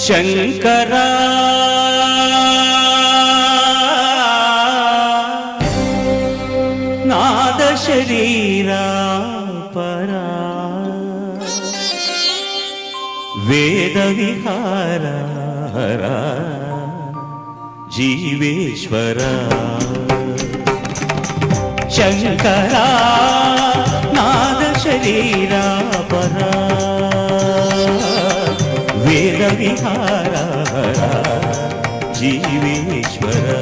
శంకరా నాద శరీరా పరా వేద విహారా జీవేశ్వరా శంకరా నాద శరీరా పరా వేద విహారా జీవేశ్వరా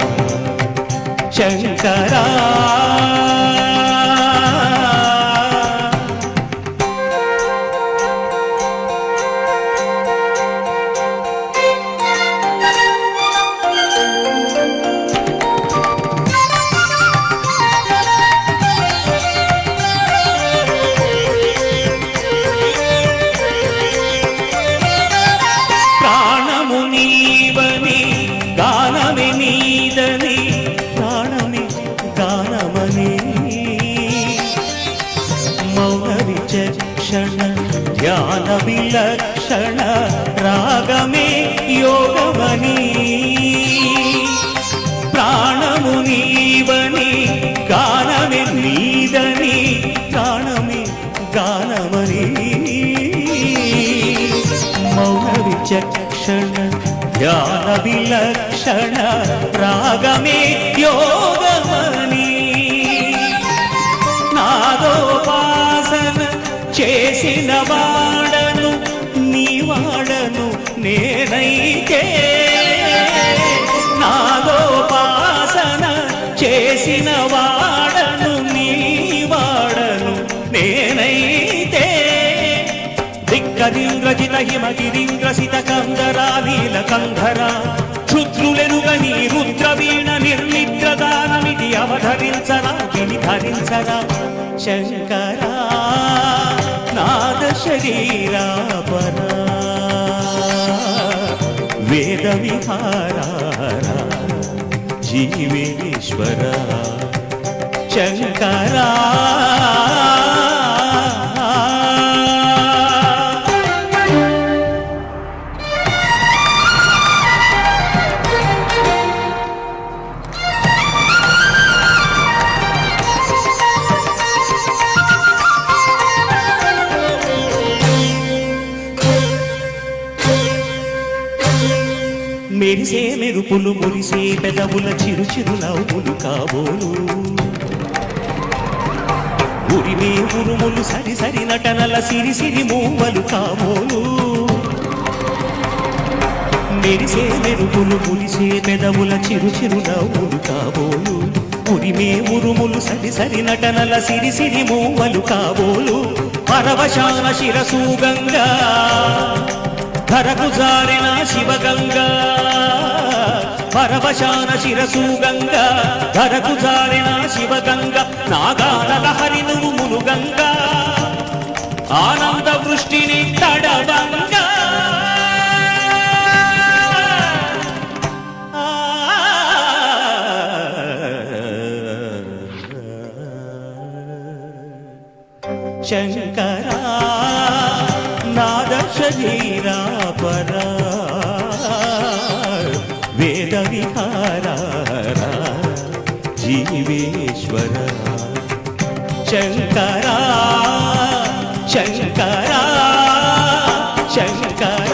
శంకరా ధ్యాన విలక్షణ రాగమే యోగమని ప్రాణము నీవని గానమే నీదని ప్రాణమే గానమని మౌన విచక్షణ ధ్యాన విలక్షణ రాగమే యోగమని నాదోపాసన చేసిన వాడను నీ వాడను నేనైతే నాదోపాసన చేసిన వాడను నీ వాడను నేనైతే దిక్కరింద్రజిత హిమగిరింద్రసిత కందరా నీలకంధర క్షుద్రులెనుగని రుద్రవీణ నిర్నిద్రదానమిది అవధరించరా గిరిధరించరా శంకరా నాద శరీరా పరా వేద విహారా జీవేశ్వరా శంకరా మెరిసే మెరుపులు మురిసే పెదవుల చిరు చిరు నవ్వులు కాబోలు ఉరిమే ఉరుములు సరి సరి నటనల సిరి సిరి మూవలు కాబోలు మెరిసే మెరుపులు మురిసే పెదవుల చిరు చిరు నవ్వులు కాబోలు ఉరిమే ఉరుములు సరి సరి నటనల సిరి సిరి మూవలు కాబోలు పరవశాన శిరసు గంగా ధరకు జారిన శివగంగా పరవశాన శిరసు గంగా ధరకు జారిన శివగంగా నాగాల లహరి నువ్వు మునుగంగా ఆనంద వృష్టిని తడవంగా శంకరా నాద శరీరా పరా వేద విహారా జీవేశ్వరా శంకరా శంకరా శంకరా